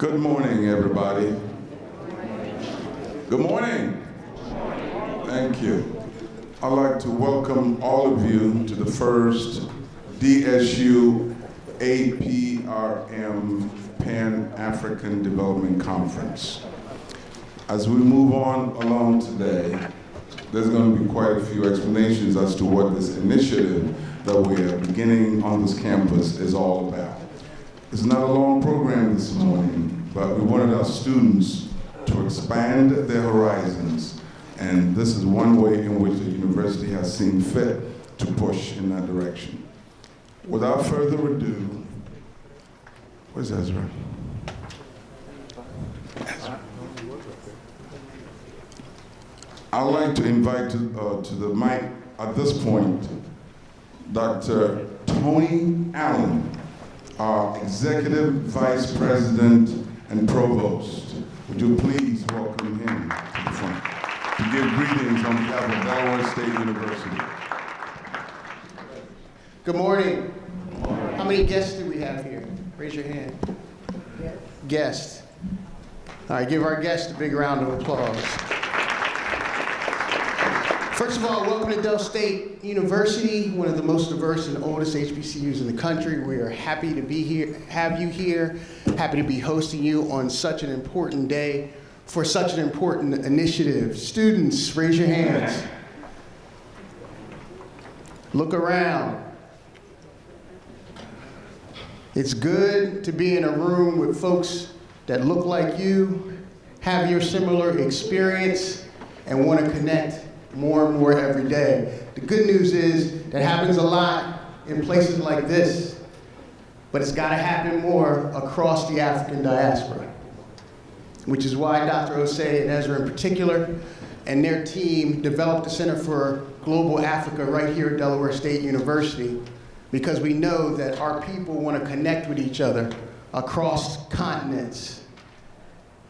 Good morning, everybody. Good morning. Thank you. I'd like to welcome all of you to the first DSU-APRM Pan-African Development Conference. As we move on along today, there's going to be quite a few explanations as to what this initiative that we are beginning on this campus is all about. It's not a long program this morning, but we wanted our students to expand their horizons, and this is one way in which the university has seen fit to push in that direction. Without further ado, where's Ezra? Ezra. I'd like to invite to the mic at this point Dr. Tony Allen, our Executive Vice President and Provost. Would you please welcome him to the front to give greetings on behalf of Delaware State University. Good morning. How many guests do we have here? Raise your hand. Guests. All right, give our guests a big round of applause. First of all, welcome to Del State University, one of the most diverse and oldest HBCUs in the country. We are happy to be here, have you here, happy to be hosting you on such an important day for such an important initiative. Students, raise your hands. Look around. It's good to be in a room with folks that look like you, have your similar experience, and want to connect more and more every day. The good news is that happens a lot in places like this, but it's got to happen more across the African diaspora, which is why Dr. Osei and Ezrah in particular and their team developed the Center for Global Africa right here at Delaware State University, because we know that our people want to connect with each other across continents.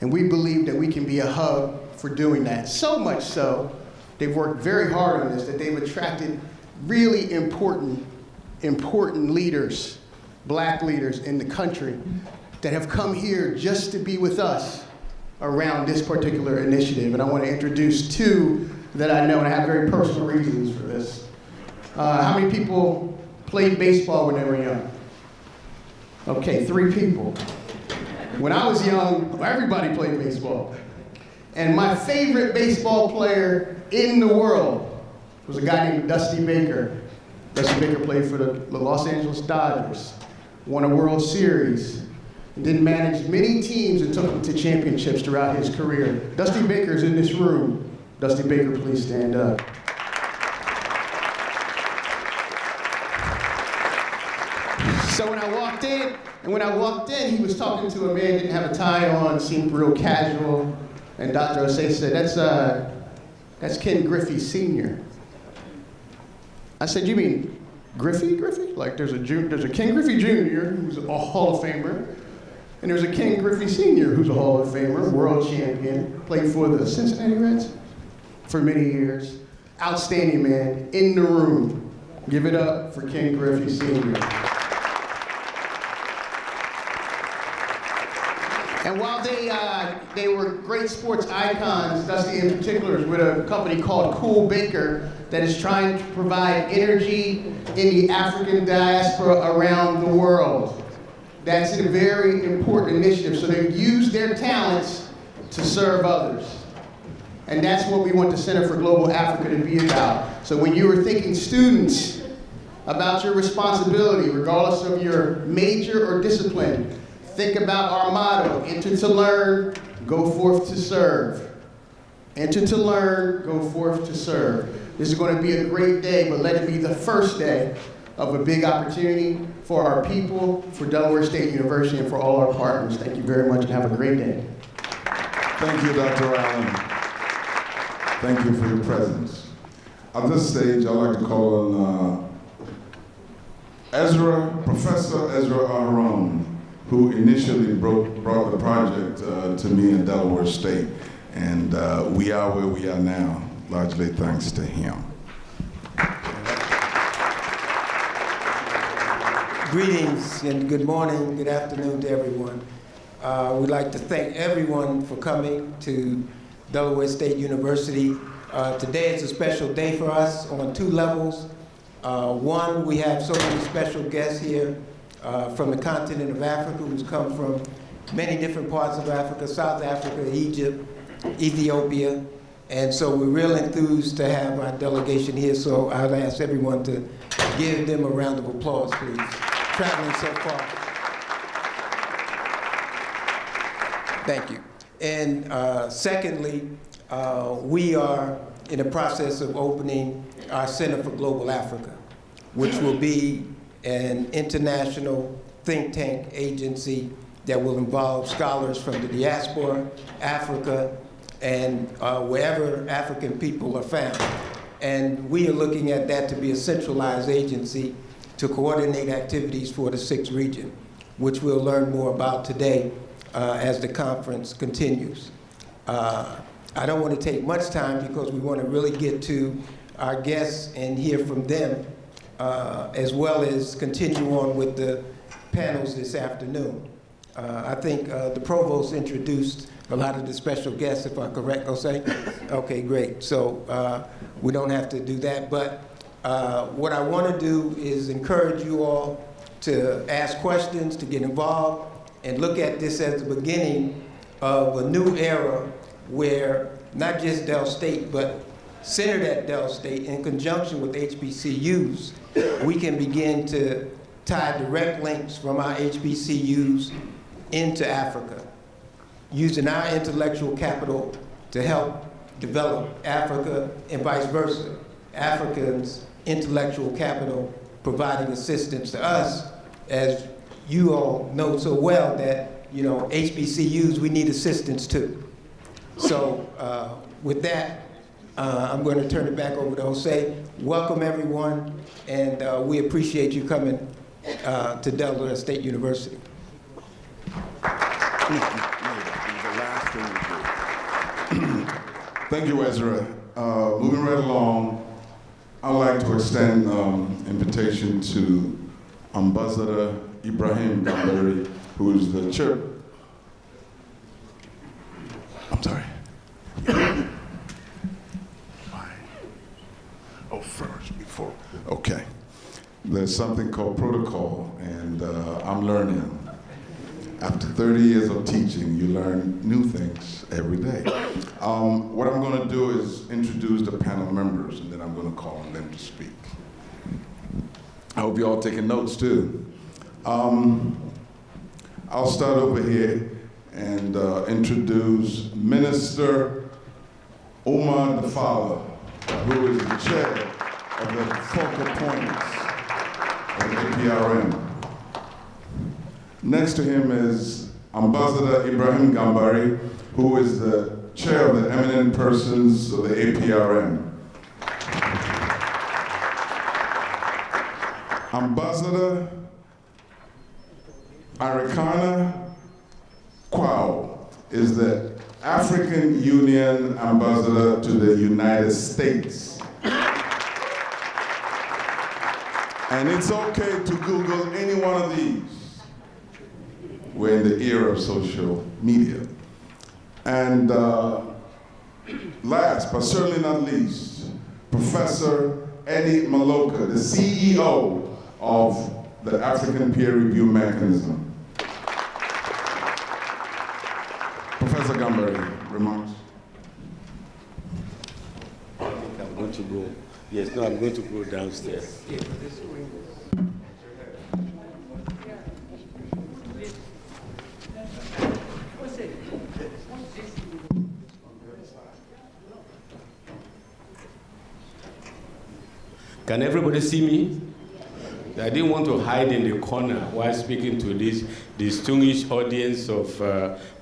And we believe that we can be a hub for doing that. So much so, they've worked very hard on this, that they've attracted really important leaders, black leaders in the country that have come here just to be with us around this particular initiative. And I want to introduce two that I know, and I have very personal reasons for this. How many people played baseball when they were young? Okay, 3 people. When I was young, everybody played baseball. And my favorite baseball player in the world was a guy named Dusty Baker. Dusty Baker played for the Los Angeles Dodgers, won a World Series, and then managed many teams and took them to championships throughout his career. Dusty Baker's in this room. Dusty Baker, please stand up. So when I walked in, he was talking to a man, didn't have a tie on, seemed real casual. And Dr. Osei said, that's Ken Griffey Sr. I said, you mean Griffey? Like there's a Ken Griffey Jr. who's a Hall of Famer, and there's a Ken Griffey Sr. who's a Hall of Famer, world champion, played for the Cincinnati Reds for many years. Outstanding man, in the room. Give it up for Ken Griffey Sr. And while they were great sports icons, Dusty in particular is with a company called Cool Baker that is trying to provide energy in the African diaspora around the world. That's a very important initiative. So they've used their talents to serve others. And that's what we want the Center for Global Africa to be about. So when you are thinking, students, about your responsibility, regardless of your major or discipline, think about our motto, enter to learn, go forth to serve. Enter to learn, go forth to serve. This is going to be a great day, but let it be the first day of a big opportunity for our people, for Delaware State University, and for all our partners. Thank you very much and have a great day. Thank you, Dr. Allen. Thank you for your presence. At this stage, I'd like to call on Professor Ezrah Aharone, who initially brought the project to me in Delaware State. And we are where we are now, largely thanks to him. Greetings and good morning, good afternoon to everyone. We'd like to thank everyone for coming to Delaware State University. Today is a special day for us on 2 levels. One, we have so many special guests here from the continent of Africa who's come from many different parts of Africa, South Africa, Egypt, Ethiopia. And so we're real enthused to have our delegation here. So I'd ask everyone to give them a round of applause, please. Traveling so far. Thank you. And secondly, we are in the process of opening our Center for Global Africa, which will be an international think tank agency that will involve scholars from the diaspora, Africa, and wherever African people are found. And we are looking at that to be a centralized agency to coordinate activities for the 6th region, which we'll learn more about today as the conference continues. I don't want to take much time because we want to really get to our guests and hear from them, as well as continue on with the panels this afternoon. I think the provost introduced a lot of the special guests, if I'm correct, Osei? Okay, great. So we don't have to do that. But what I want to do is encourage you all to ask questions, to get involved, and look at this as the beginning of a new era where not just Del State, but centered at Del State in conjunction with HBCUs, we can begin to tie direct links from our HBCUs into Africa, using our intellectual capital to help develop Africa and vice versa. Africans' intellectual capital providing assistance to us, as you all know so well that, you know, HBCUs, we need assistance too. So with that, I'm going to turn it back over to Osei. Welcome everyone, and we appreciate you coming to Delaware State University. Thank you, Ezra. Moving right along, I'd like to extend invitation to Ambassador Ibrahim Gambari, who is the chair. I'm sorry. Oh, first, before. Okay. There's something called protocol, and I'm learning. After 30 years of teaching, you learn new things every day. What I'm going to do is introduce the panel members, and then I'm going to call on them to speak. I hope you all taking notes too. I'll start over here and introduce Minister Omar Dafala, who is the chair of the focal points of the APRM. Next to him is Ambassador Ibrahim Gambari, who is the chair of the eminent persons of the APRM. Ambassador Arikana Quao is the African Union Ambassador to the United States. And it's okay to Google any one of these. We're in the era of social media. And last, but certainly not least, Professor Eddy Maloka, the CEO of the African Peer Review Mechanism. Professor Gambari, remarks? I think I'm going to go. Yes, no, I'm going to go downstairs. Can everybody see me? I didn't want to hide in the corner while speaking to this distinguished audience of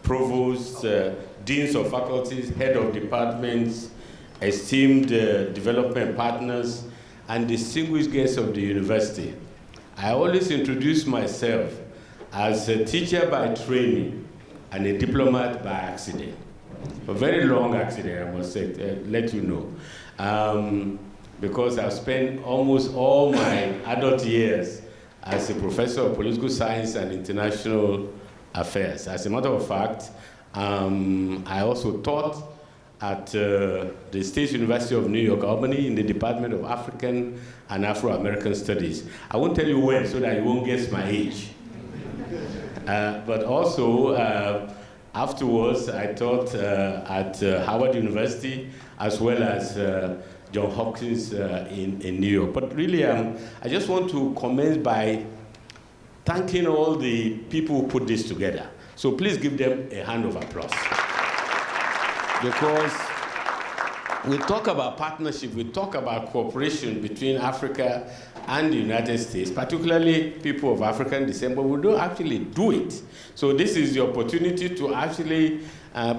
provosts, deans of faculties, head of departments, esteemed development partners, and distinguished guests of the university. I always introduce myself as a teacher by training and a diplomat by accident. A very long accident, I must say, let you know. Because I've spent almost all my adult years as a professor of political science and international Affairs. As a matter of fact, I also taught at the State University of New York, Albany, in the Department of African and Afro-American Studies. I won't tell you when so that you won't guess my age. But also, afterwards, I taught at Harvard University as well as Johns Hopkins in New York. But really, I just want to commence by thanking all the people who put this together. So please give them a hand of applause. Because we talk about partnership, we talk about cooperation between Africa and the United States, particularly people of African descent, but we don't actually do it. So this is the opportunity to actually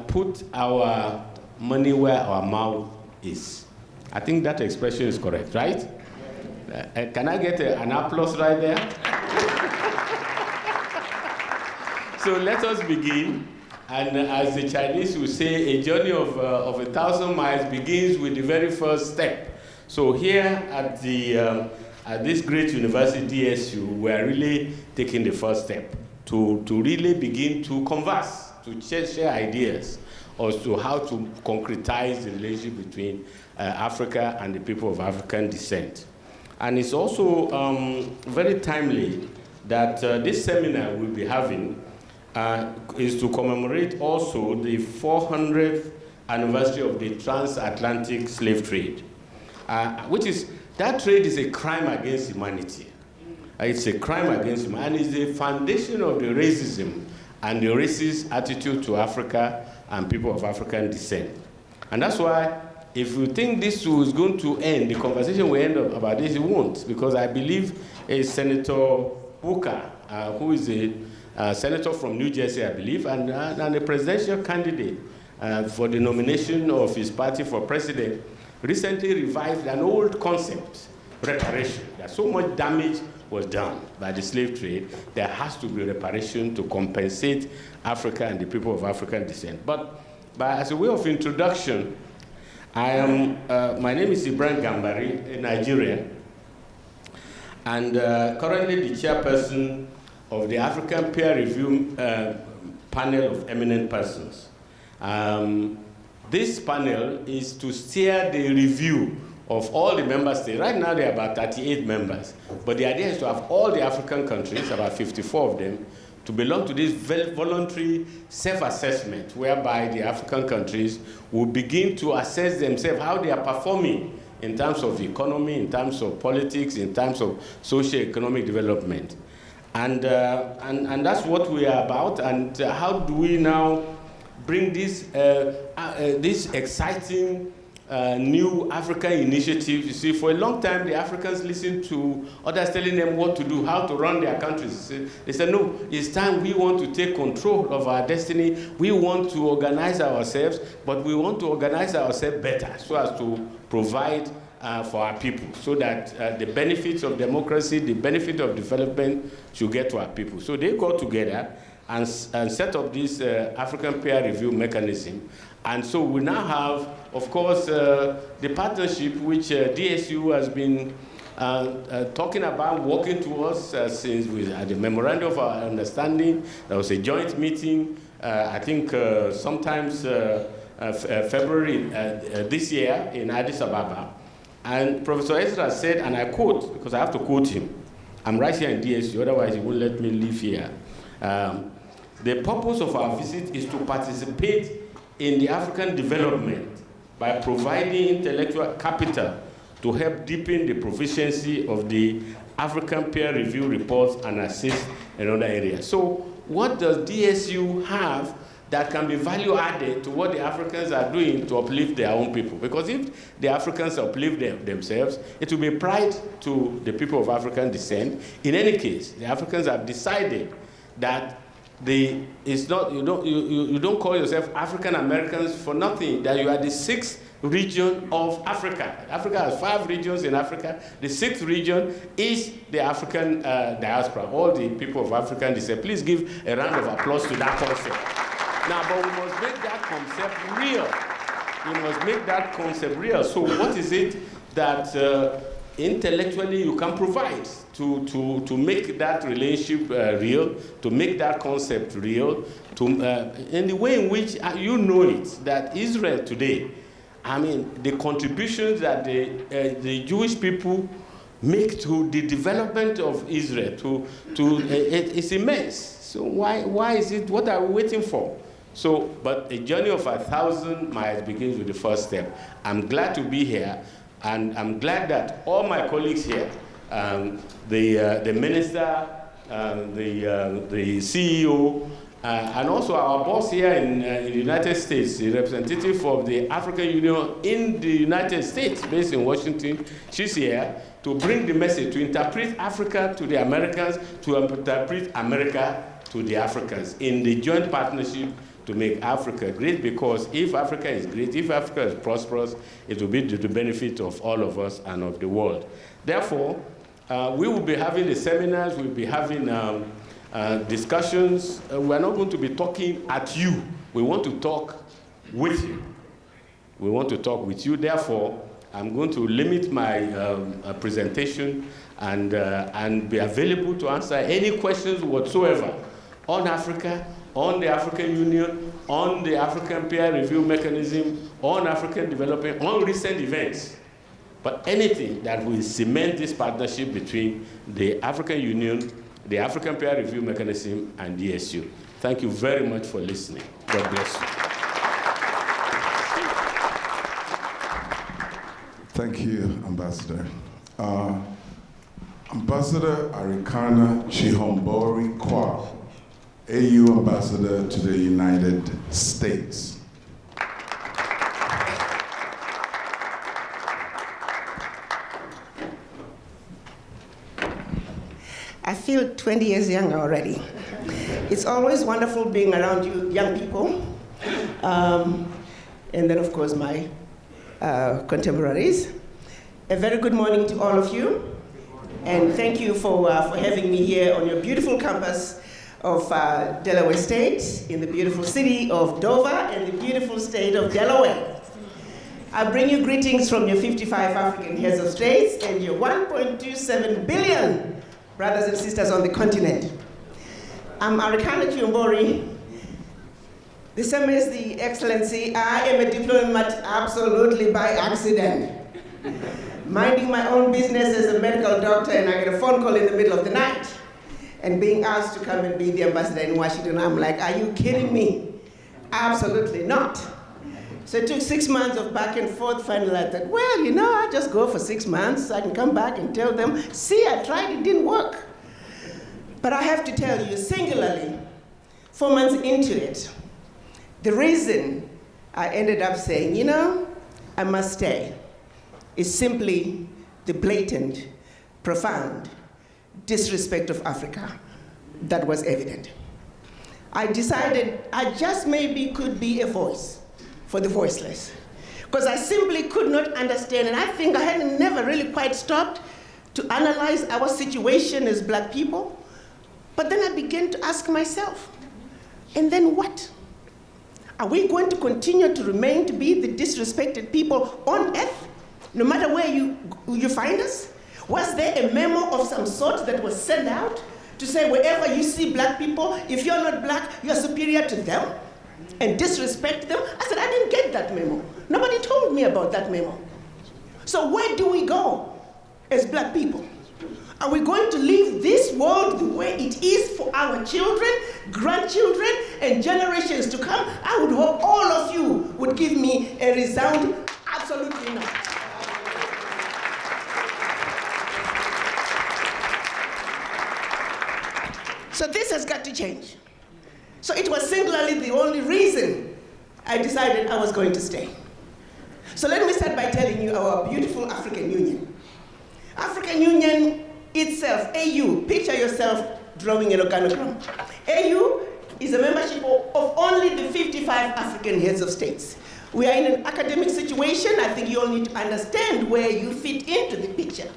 put our money where our mouth is. I think that expression is correct, right? Can I get an applause right there? So let us begin. And as the Chinese will say, a journey of 1,000 miles begins with the very first step. So here at this great university, DSU, we are really taking the first step to really begin to converse, to share ideas as to how to concretize the relationship between Africa and the people of African descent. And it's also very timely that this seminar we'll be having is to commemorate also the 400th anniversary of the transatlantic slave trade, which is, that trade is a crime against humanity. It's a crime against humanity, and it's the foundation of the racism and the racist attitude to Africa and people of African descent. And that's why, if you think this is going to end, the conversation will end up about this, it won't, because I believe Senator Booker, who is a senator from New Jersey, I believe, and a presidential candidate for the nomination of his party for president, recently revived an old concept, reparation. That so much damage was done by the slave trade, there has to be reparation to compensate Africa and the people of African descent. But as a way of introduction, my name is Ibrahim Gambari, a Nigerian, and currently the chairperson of the African Peer Review Panel of Eminent Persons. This panel is to steer the review of all the member states. Right now there are about 38 members, but the idea is to have all the African countries, about 54 of them, to belong to this voluntary self-assessment, whereby the African countries will begin to assess themselves, how they are performing in terms of economy, in terms of politics, in terms of socio-economic development. And that's what we are about. And how do we now bring this exciting new African initiative? You see, for a long time, the Africans listened to others telling them what to do, how to run their countries. They said, no, it's time we want to take control of our destiny. We want to organize ourselves, but we want to organize ourselves better so as to provide for our people, so that the benefits of democracy, the benefit of development should get to our people. So they got together and set up this African peer review mechanism. And so we now have, of course, the partnership which DSU has been talking about, working towards since we had the memorandum of understanding. There was a joint meeting, I think sometimes February this year in Addis Ababa. And Professor Ezrah said, and I quote, because I have to quote him, I'm right here in DSU, otherwise he won't let me leave here. The purpose of our visit is to participate in the African development by providing intellectual capital to help deepen the proficiency of the African peer review reports and assist in other areas. So what does DSU have that can be value added to what the Africans are doing to uplift their own people? Because if the Africans uplift themselves, it will be pride to the people of African descent. In any case, the Africans have decided that you don't call yourself African Americans for nothing, that you are the 6th region of Africa. Africa has 5 regions in Africa. The 6th region is the African diaspora, all the people of African descent. Please give a round of applause to that concept. Now, but we must make that concept real. We must make that concept real. So what is it that intellectually you can provide to make that relationship real, to make that concept real, in the way in which you know it, that Israel today, I mean, the contributions that the Jewish people make to the development of Israel, it's immense. So why is it, what are we waiting for? So, but a journey of 1,000 miles begins with the first step. I'm glad to be here, and I'm glad that all my colleagues here, the minister, the CEO, and also our boss here in the United States, the representative of the African Union in the United States, based in Washington, she's here to bring the message, to interpret Africa to the Americans, to interpret America to the Africans in the joint partnership to make Africa great, because if Africa is great, if Africa is prosperous, it will be to the benefit of all of us and of the world. Therefore, we will be having the seminars, we'll be having discussions. We're not going to be talking at you. We want to talk with you. We want to talk with you. Therefore, I'm going to limit my presentation and be available to answer any questions whatsoever on Africa, on the African Union, on the African peer review mechanism, on African development, on recent events. But anything that will cement this partnership between the African Union, the African peer review mechanism, and DSU. Thank you very much for listening. God bless you. Thank you, Ambassador. Ambassador Arikana Chihombori-Quao, AU Ambassador to the United States. I feel 20 years younger already. It's always wonderful being around you young people. And then, of course, my contemporaries. A very good morning to all of you. And thank you for having me here on your beautiful campus of Delaware State, in the beautiful city of Dover, and the beautiful state of Delaware. I bring you greetings from your 55 African heads of states and your 1.27 billion brothers and sisters on the continent. I'm Arikana Chihombori. The same as the Excellency, I am a diplomat absolutely by accident. Minding my own business as a medical doctor, and I get a phone call in the middle of the night and being asked to come and be the ambassador in Washington. I'm like, are you kidding me? Absolutely not. So it took 6 months of back and forth. Finally, I thought, well, you know, I just go for 6 months. I can come back and tell them, see, I tried, it didn't work. But I have to tell you, singularly, 4 months into it, the reason I ended up saying, you know, I must stay, is simply the blatant, profound disrespect of Africa that was evident. I decided I just maybe could be a voice for the voiceless, because I simply could not understand, and I think I had never really quite stopped to analyze our situation as black people. But then I began to ask myself, and then what? Are we going to continue to remain to be the disrespected people on earth, no matter where you find us? Was there a memo of some sort that was sent out to say wherever you see black people, if you're not black, you're superior to them and disrespect them? I said, I didn't get that memo. Nobody told me about that memo. So where do we go as black people? Are we going to leave this world the way it is for our children, grandchildren, and generations to come? I would hope all of you would give me a resounding absolutely not. So this has got to change. So it was singularly the only reason I decided I was going to stay. So let me start by telling you our beautiful African Union. African Union itself, AU, picture yourself drawing an organogram. AU is a membership of only the 55 African heads of states. We are in an academic situation. I think you all need to understand where you fit into the picture.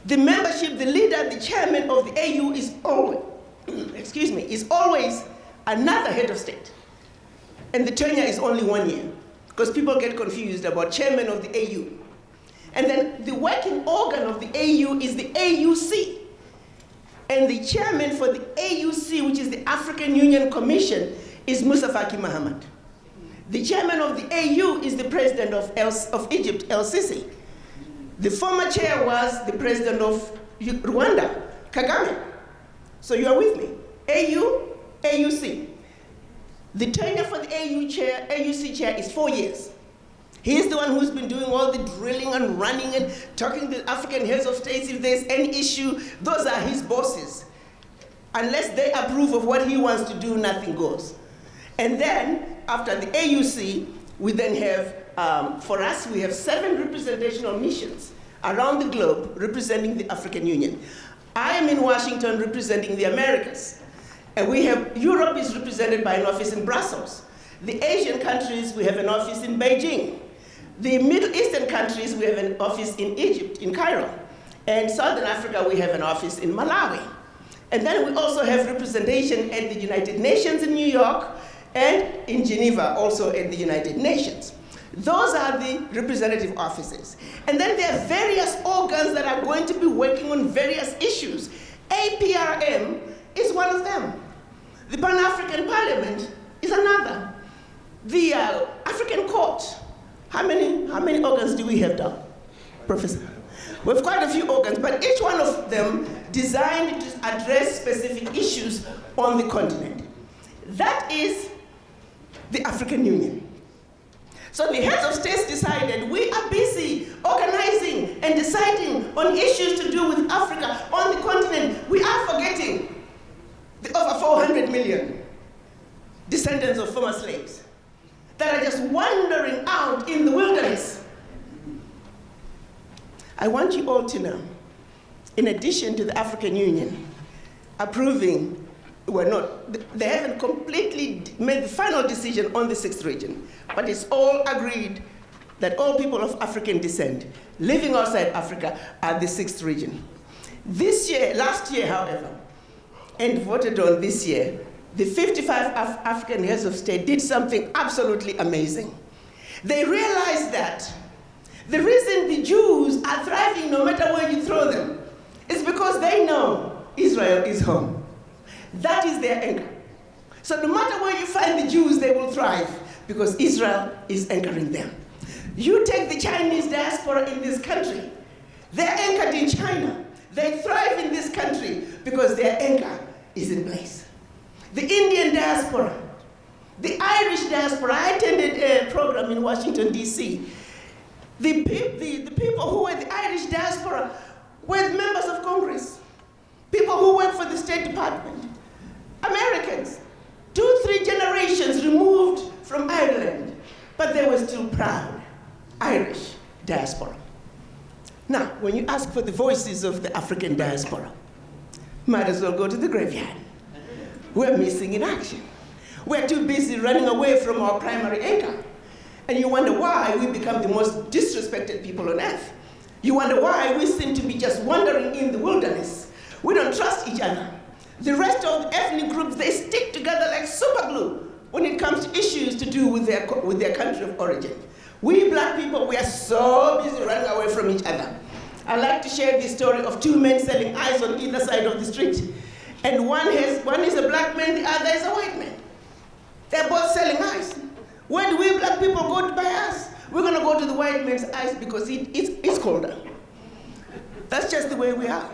The membership, the leader, the chairman of the AU is always, is always another head of state. And the tenure is only 1 year, because people get confused about chairman of the AU. And then the working organ of the AU is the AUC. And the chairman for the AUC, which is the African Union Commission, is Musa Faki Mahamat. The chairman of the AU is the president of Egypt, El Sisi. The former chair was the president of Rwanda, Kagame. So you are with me. AU, AUC. The tenure for the AUC chair is 4 years. He's the one who's been doing all the drilling and running and talking to the African heads of states if there's any issue. Those are his bosses. Unless they approve of what he wants to do, nothing goes. And then, after the AUC, we then have, for us, we have 7 representational missions around the globe representing the African Union. I am in Washington representing the Americas. And we have, Europe is represented by an office in Brussels. The Asian countries, we have an office in Beijing. The Middle Eastern countries, we have an office in Egypt, in Cairo. And Southern Africa, we have an office in Malawi. And then we also have representation at the United Nations in New York and in Geneva, also at the United Nations. Those are the representative offices. And then there are various organs that are going to be working on various issues. APRM is one of them. The Pan-African Parliament is another. The African Court, how many organs do we have now, Professor? We have quite a few organs, but each one of them designed to address specific issues on the continent. That is the African Union. So the heads of states decided we are busy organizing and deciding on issues to do with Africa on the continent. We are forgetting the over 400 million descendants of former slaves that are just wandering out in the wilderness. I want you all to know, in addition to the African Union approving, they haven't completely made the final decision on the 6th region, but it's all agreed that all people of African descent living outside Africa are the 6th region. Last year, however, and voted on this year, the 55 African heads of state did something absolutely amazing. They realized that the reason the Jews are thriving no matter where you throw them is because they know Israel is home. That is their anchor. So no matter where you find the Jews, they will thrive because Israel is anchoring them. You take the Chinese diaspora in this country, they're anchored in China. They thrive in this country because their anchor is in place. The Indian diaspora, the Irish diaspora. I attended a program in Washington, D.C. The people who were the Irish diaspora were members of Congress, people who work for the State Department, Americans, 2-3 generations removed from Ireland, but they were still proud Irish diaspora. Now, when you ask for the voices of the African diaspora, might as well go to the graveyard. We're missing in action. We're too busy running away from our primary anchor. And you wonder why we become the most disrespected people on earth. You wonder why we seem to be just wandering in the wilderness. We don't trust each other. The rest of the ethnic groups, they stick together like super glue when it comes to issues to do with their country of origin. We black people, we are so busy running away from each other. I like to share the story of 2 men selling ice on either side of the street. And one is a black man, the other is a white man. They're both selling ice. Where do we black people go to buy ice? We're gonna go to the white man's ice because it's colder. That's just the way we are.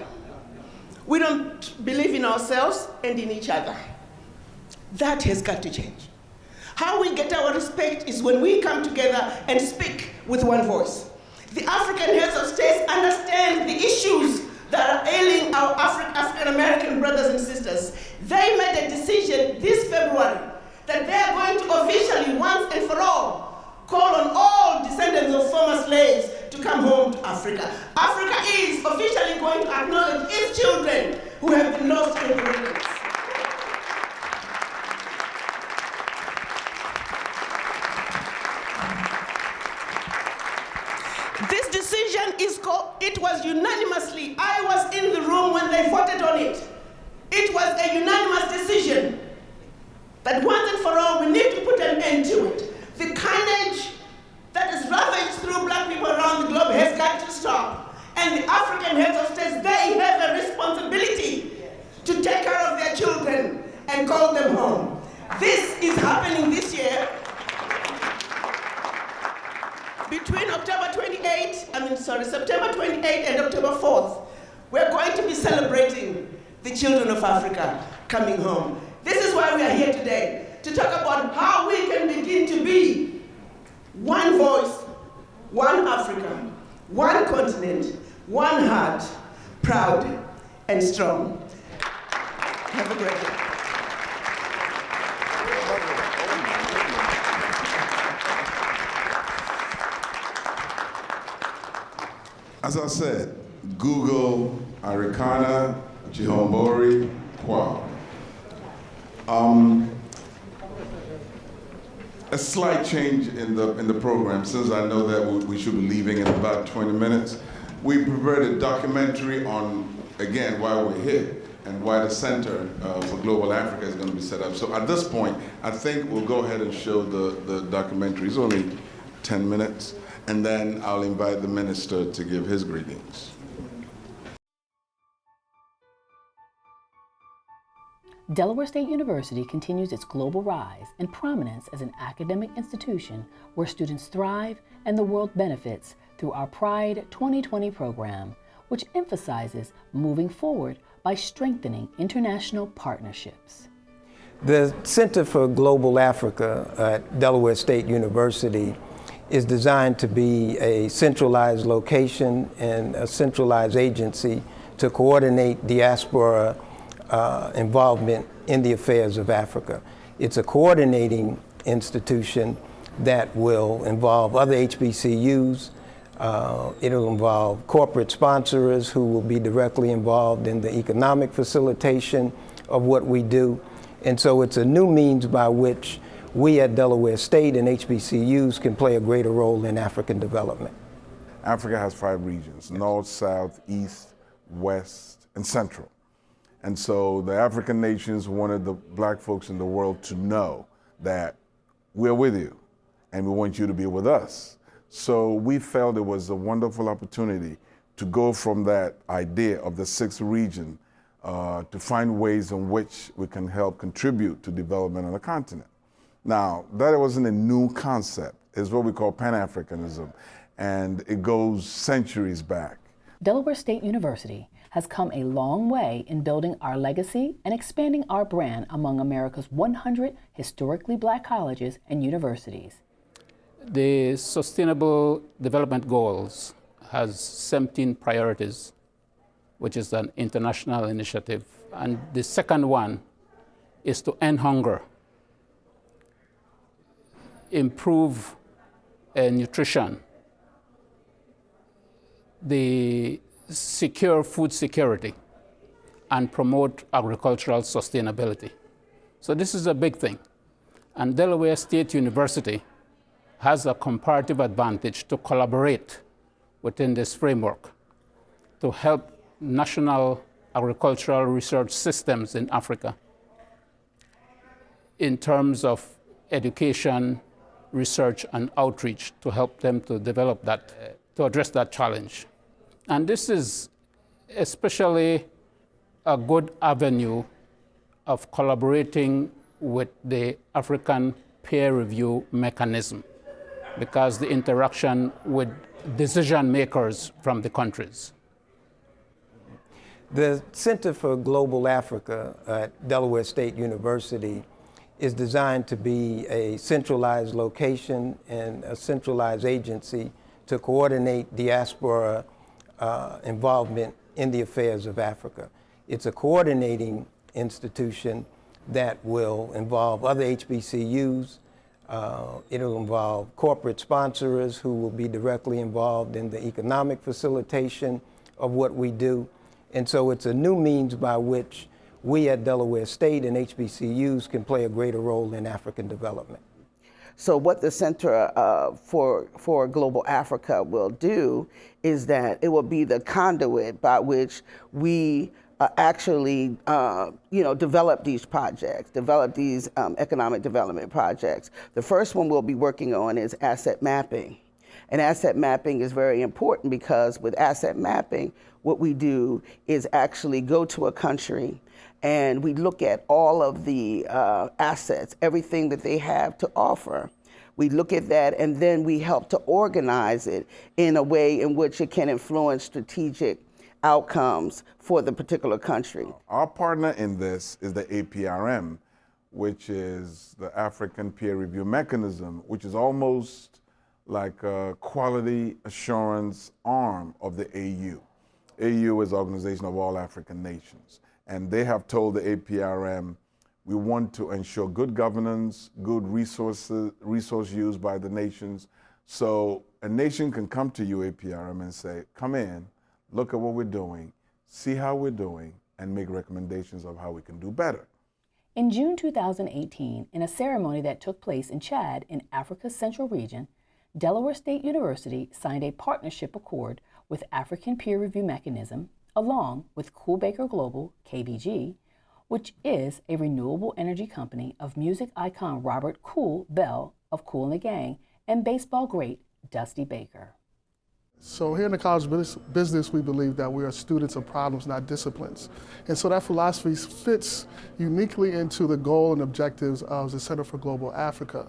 We don't believe in ourselves and in each other. That has got to change. How we get our respect is when we come together and speak with one voice. The African heads of states understand the issues that are ailing our African-American brothers and sisters. They made a decision this February that they are going to officially, once and for all, call on all descendants of former slaves to come home to Africa. Africa is officially going to acknowledge its children who have been lost in the wilderness. This decision is called, it was unanimously, I was in the room when they voted on it. It was a unanimous decision that once and for all, we need to put an end to it. The carnage that is ravaged through black people around the globe has got to and call them home. This is happening this year. Between September 28 and October 4th, we're going to be celebrating the children of Africa coming home. This is why we are here today, to talk about how we can begin to be one voice, one Africa, one continent, one heart, proud and strong. Have a great day. As I said, Google Arikana, Chihombori-Quao. A slight change in the program, since I know that we should be leaving in about 20 minutes. We prepared a documentary on, again, why we're here and why the Center for Global Africa is going to be set up. So at this point, I think we'll go ahead and show the documentary. It's only 10 minutes, and then I'll invite the minister to give his greetings. Delaware State University continues its global rise and prominence as an academic institution where students thrive and the world benefits through our Pride 2020 program, which emphasizes moving forward by strengthening international partnerships. The Center for Global Africa at Delaware State University is designed to be a centralized location and a centralized agency to coordinate diaspora involvement in the affairs of Africa. It's a coordinating institution that will involve other HBCUs. It'll involve corporate sponsors who will be directly involved in the economic facilitation of what we do. And so it's a new means by which we at Delaware State and HBCUs can play a greater role in African development. Africa has 5 regions: North, South, East, West, and Central. And so the African nations wanted the black folks in the world to know that we're with you and we want you to be with us. So we felt it was a wonderful opportunity to go from that idea of the 6th region to find ways in which we can help contribute to development on the continent. Now, that wasn't a new concept. It's what we call Pan-Africanism, and it goes centuries back. Delaware State University has come a long way in building our legacy and expanding our brand among America's 100 historically black colleges and universities. The Sustainable Development Goals has 17 priorities, which is an international initiative. And the second one is to end hunger, improve nutrition, the secure food security, and promote agricultural sustainability. So this is a big thing. And Delaware State University has a comparative advantage to collaborate within this framework to help national agricultural research systems in Africa in terms of education, research, and outreach to help them to develop that, to address that challenge. And this is especially a good avenue of collaborating with the African peer review mechanism, because the interaction with decision makers from the countries. The Center for Global Africa at Delaware State University is designed to be a centralized location and a centralized agency to coordinate diaspora involvement in the affairs of Africa. It's a coordinating institution that will involve other HBCUs. It'll involve corporate sponsors who will be directly involved in the economic facilitation of what we do. And so it's a new means by which we at Delaware State and HBCUs can play a greater role in African development. So what the Center for Global Africa will do is that it will be the conduit by which we actually, develop these projects, develop these economic development projects. The first one we'll be working on is asset mapping. And asset mapping is very important because with asset mapping, what we do is actually go to a country and we look at all of the assets, everything that they have to offer. We look at that, and then we help to organize it in a way in which it can influence strategic outcomes for the particular country. Our partner in this is the APRM, which is the African Peer Review Mechanism, which is almost like a quality assurance arm of the AU. AU is the Organization of All African Nations, and they have told the APRM, we want to ensure good governance, good resource use by the nations. So a nation can come to you, APRM, and say, come in, look at what we're doing, see how we're doing, and make recommendations of how we can do better. In June 2018, in a ceremony that took place in Chad in Africa's Central Region, Delaware State University signed a partnership accord with African Peer Review Mechanism, along with Coolbaker Global, KBG, which is a renewable energy company of music icon Robert Kool Bell of Kool and the Gang and baseball great Dusty Baker. So here in the College of Business, we believe that we are students of problems, not disciplines. And so that philosophy fits uniquely into the goal and objectives of the Center for Global Africa.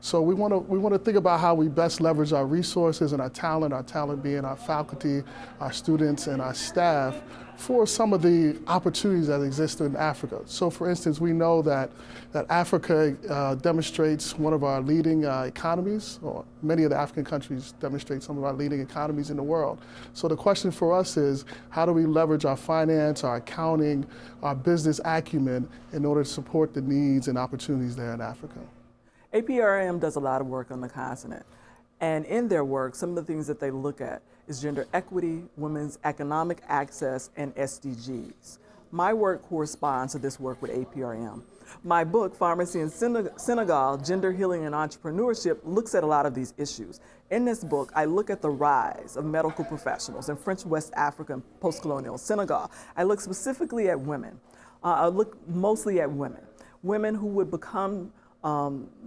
So we want to think about how we best leverage our resources and our talent being our faculty, our students, and our staff for some of the opportunities that exist in Africa. So for instance, we know that Africa demonstrates one of our leading economies, or many of the African countries demonstrate some of our leading economies in the world. So the question for us is, how do we leverage our finance, our accounting, our business acumen in order to support the needs and opportunities there in Africa? APRM does a lot of work on the continent. And in their work, some of the things that they look at is gender equity, women's economic access, and SDGs. My work corresponds to this work with APRM. My book, Pharmacy in Senegal, Gender Healing and Entrepreneurship, looks at a lot of these issues. In this book, I look at the rise of medical professionals in French West Africa and post-colonial Senegal. I look specifically at women. I look mostly at women who would become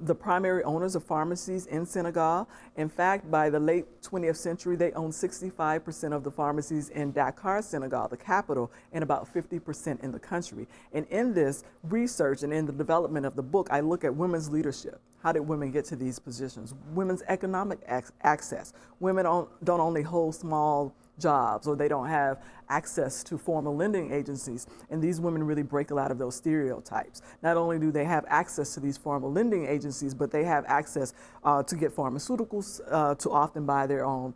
the primary owners of pharmacies in Senegal. In fact, by the late 20th century, they owned 65% of the pharmacies in Dakar, Senegal, the capital, and about 50% in the country. And in this research and in the development of the book, I look at women's leadership. How did women get to these positions? Women's economic access. Women don't only hold small jobs, or they don't have access to formal lending agencies. And these women really break a lot of those stereotypes. Not only do they have access to these formal lending agencies, but they have access to get pharmaceuticals, to often buy their own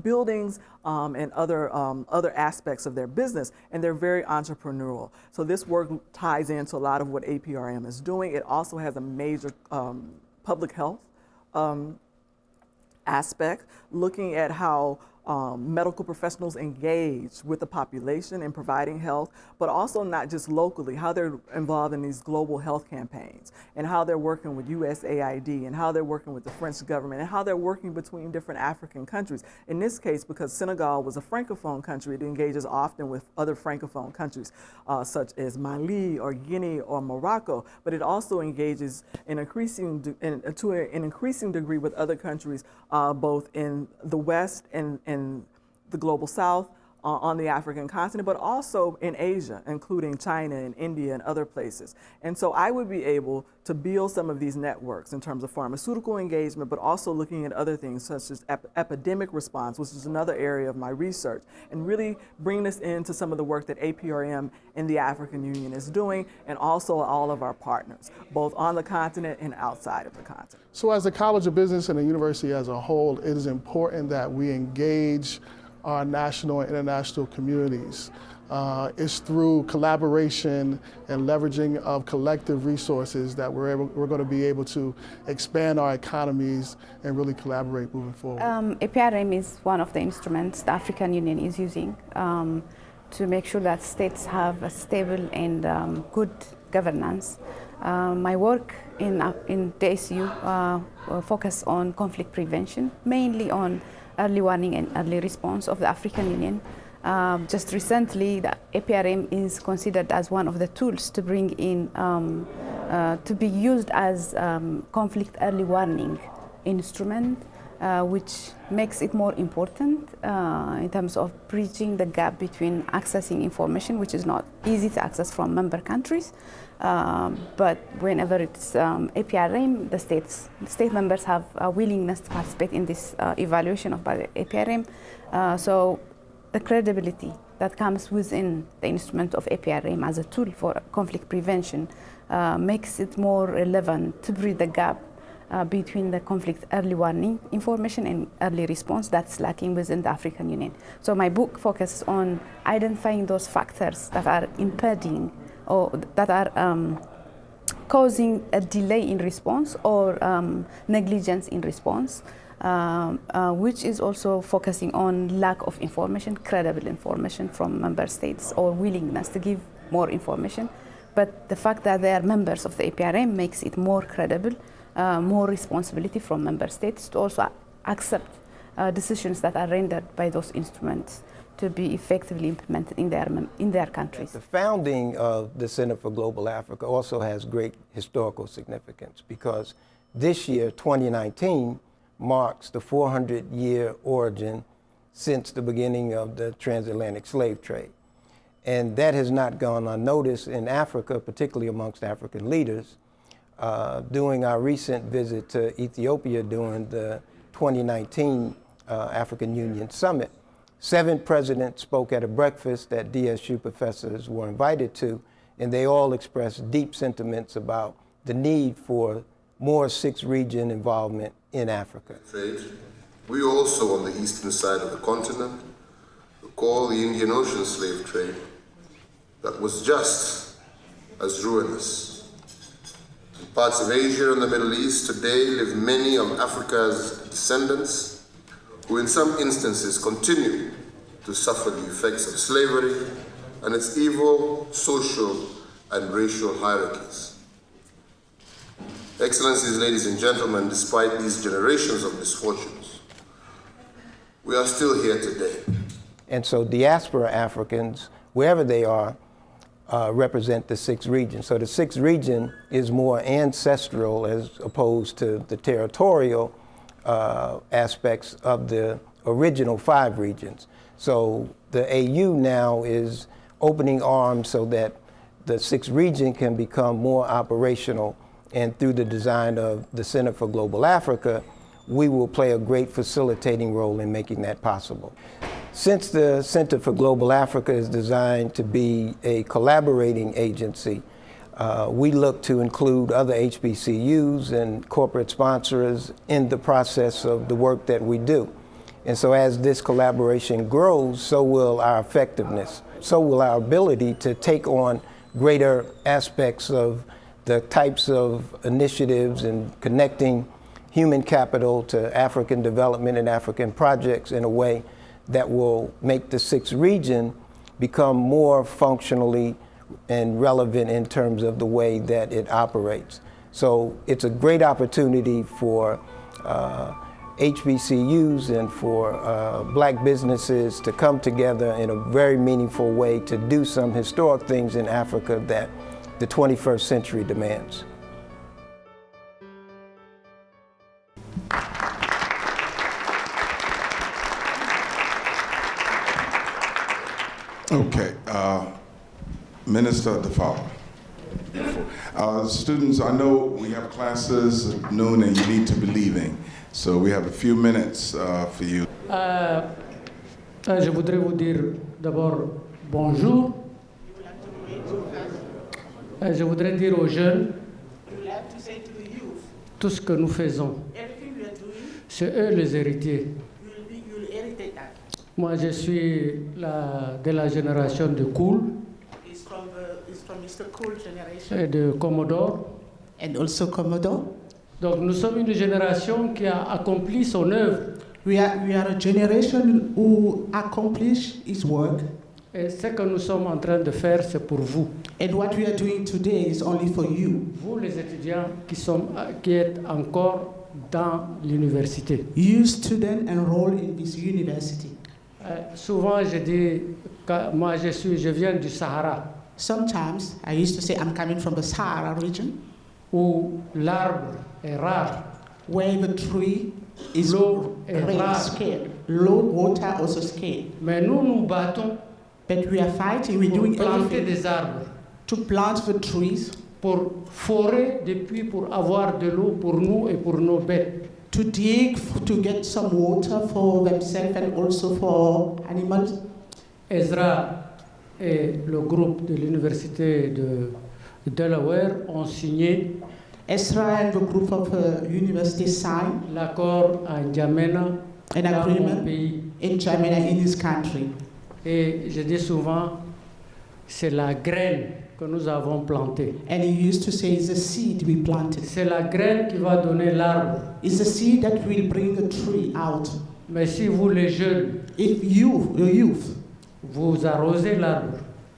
buildings and other aspects of their business, and they're very entrepreneurial. So this work ties into a lot of what APRM is doing. It also has a major public health aspect, looking at how medical professionals engage with the population in providing health, but also not just locally, how they're involved in these global health campaigns, and how they're working with USAID, and how they're working with the French government, and how they're working between different African countries. In this case, because Senegal was a Francophone country, it engages often with other Francophone countries, such as Mali or Guinea or Morocco, but it also engages to an increasing degree with other countries, both in the West and in the global South, on the African continent, but also in Asia, including China and India and other places. And so I would be able to build some of these networks in terms of pharmaceutical engagement, but also looking at other things such as epidemic response, which is another area of my research, and really bring this into some of the work that APRM and the African Union is doing, and also all of our partners, both on the continent and outside of the continent. So as the College of Business and the university as a whole, it is important that we engage our national and international communities. It's through collaboration and leveraging of collective resources that we're going to be able to expand our economies and really collaborate moving forward. APRM is one of the instruments the African Union is using to make sure that states have a stable and good governance. My work in DSU focus on conflict prevention, mainly on early warning and early response of the African Union. Just recently, the APRM is considered as one of the tools to bring in, to be used as conflict early warning instrument which makes it more important in terms of bridging the gap between accessing information, which is not easy to access from member countries. But whenever it's APRM, the state members have a willingness to participate in this evaluation of by the APRM. So the credibility that comes within the instrument of APRM as a tool for conflict prevention makes it more relevant to bridge the gap between the conflict early warning information and early response that's lacking within the African Union. So my book focuses on identifying those factors that are impeding or that are causing a delay in response or negligence in response, which is also focusing on lack of information, credible information from member states or willingness to give more information. But the fact that they are members of the APRM makes it more credible, more responsibility from member states to also accept decisions that are rendered by those instruments to be effectively implemented in their countries. The founding of the Center for Global Africa also has great historical significance because this year, 2019, marks the 400-year origin since the beginning of the transatlantic slave trade. And that has not gone unnoticed in Africa, particularly amongst African leaders. During our recent visit to Ethiopia during the 2019 African Union Summit, 7 presidents spoke at a breakfast that DSU professors were invited to, and they all expressed deep sentiments about the need for more 6th region involvement in Africa. We also, on the eastern side of the continent, recall the Indian Ocean slave trade that was just as ruinous. In parts of Asia and the Middle East today live many of Africa's descendants who in some instances continue to suffer the effects of slavery and its evil social and racial hierarchies. Excellencies, ladies and gentlemen, despite these generations of misfortunes, we are still here today. And so diaspora Africans, wherever they are, represent the 6th region. So the 6th region is more ancestral as opposed to the territorial aspects of the original 5 regions. So the AU now is opening arms so that the 6th region can become more operational, and through the design of the Center for Global Africa, we will play a great facilitating role in making that possible. Since the Center for Global Africa is designed to be a collaborating agency, we look to include other HBCUs and corporate sponsors in the process of the work that we do. And so as this collaboration grows, so will our effectiveness, so will our ability to take on greater aspects of the types of initiatives and connecting human capital to African development and African projects in a way that will make the 6th region become more functionally and relevant in terms of the way that it operates. So it's a great opportunity for HBCUs and for black businesses to come together in a very meaningful way to do some historic things in Africa that the 21st century demands. Okay, Minister Defala. Students, I know we have classes at noon and you need to be leaving, so we have a few minutes for you. Je voudrais vous dire d'abord bonjour. Je voudrais dire aux jeunes, tout ce que nous faisons, c'est eux les héritiers. Moi, je suis de la génération de Koul et de Commodore. And also Commodore. Donc, nous sommes une génération qui a accompli son œuvre. We are a generation who accomplished his work. Et ce que nous sommes en train de faire, c'est pour vous. And what we are doing today is only for you. Vous, les étudiants qui êtes encore dans l'université. You students enrolled in this university. Souvent, je dis que moi, je viens du Sahara. Sometimes I used to say I'm coming from the Sahara region, où l'arbre est rare, where the tree is l'eau est rain rare. scarce. Low water also scarce. Mais nous nous battons But we are fighting, we're pour doing planter everything des arbres, to plant the trees, pour forer des puits pour avoir de l'eau pour nous et pour nos bêtes. to dig, to get some water for themselves and also for animals. Ezrah et le groupe de l'université de Delaware ont signé Ezrah and the group of university signed l'accord à N'Djamena an dans mon agreement pays. in Germany, in his country. Et je dis souvent, c'est la graine que nous avons plantée. And he used to say, it's a seed we planted. C'est la graine qui va donner l'arbre. It's a seed that will bring a tree out. Mais si vous, les jeunes, If you, the youth, vous arrosez l'arbre,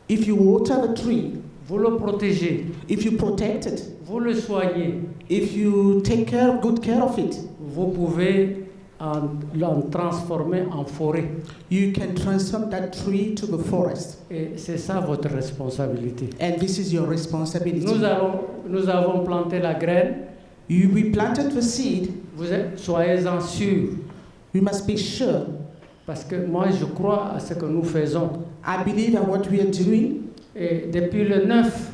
if you water the tree, vous le protégez, if you protect it, vous le soignez, if you take good care of it, vous pouvez l'en transformer en forêt. you can transform that tree to the forest. Et c'est ça votre responsabilité. And this is your responsibility. Nous avons planté la graine. We planted the seed. Soyez-en sûrs. We must be sure. Parce que moi, je crois à ce que nous faisons. I believe in what we are doing. Et depuis le 9,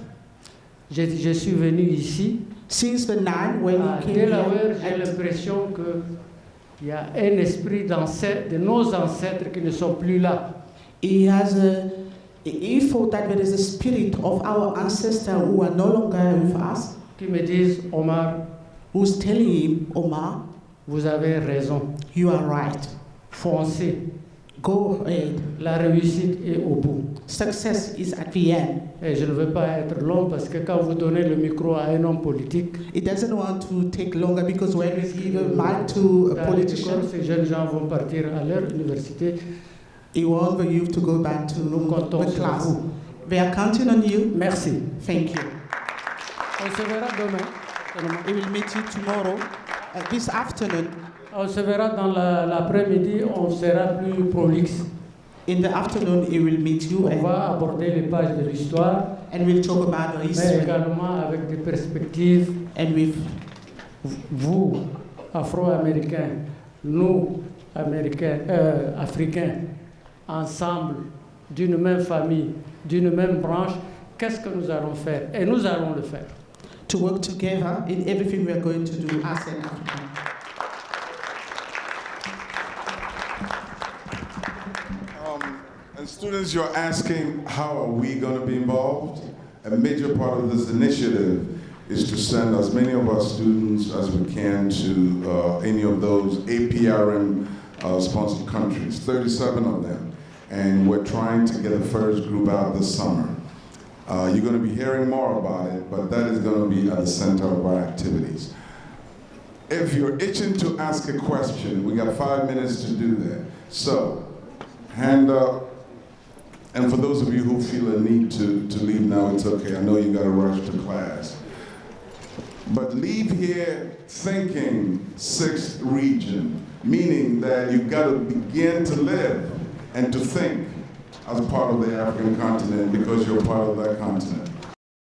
je suis venu ici. Since the 9, when à we came Delaware, j'ai here, l'impression qu'il y a un esprit de nos ancêtres qui ne sont plus là. he thought that there is a spirit of our ancestors who are no longer with us, Qui me disent, Omar, who's telling him, Omar, vous avez raison. you are right. Foncez. Go ahead. La réussite est au bout. Success is at the end. Et je ne veux pas être long parce que quand vous donnez le micro à un homme politique, It doesn't want to take longer because when we give a mic to a politician, ces jeunes gens vont partir à leur université. he wants the youth to go back to comptons the sur class. vous. They are counting on you. Merci. Thank you. On se verra demain. We will meet you tomorrow. This afternoon. On se verra dans l'après-midi, on sera plus prolixe. In the afternoon, he will meet you. On va aborder les pages de l'histoire, and we'll talk about the mais history. également avec des perspectives. And with vous, Afro-Américains, nous, Africains, ensemble, d'une même famille, d'une même branche, qu'est-ce que nous allons faire? Et nous allons le faire. To work together in everything we are going to do as an African. And students, you're asking, how are we going to be involved? A major part of this initiative is to send as many of our students as we can to any of those APRM sponsored countries, 37 of them. And we're trying to get the first group out this summer. You're going to be hearing more about it, but that is going to be at the center of our activities. If you're itching to ask a question, we got 5 minutes to do that. So, hand up. And for those of you who feel a need to leave now, it's okay. I know you got to rush to class. But leave here thinking 6th region, meaning that you've got to begin to live and to think as part of the African continent because you're part of that continent.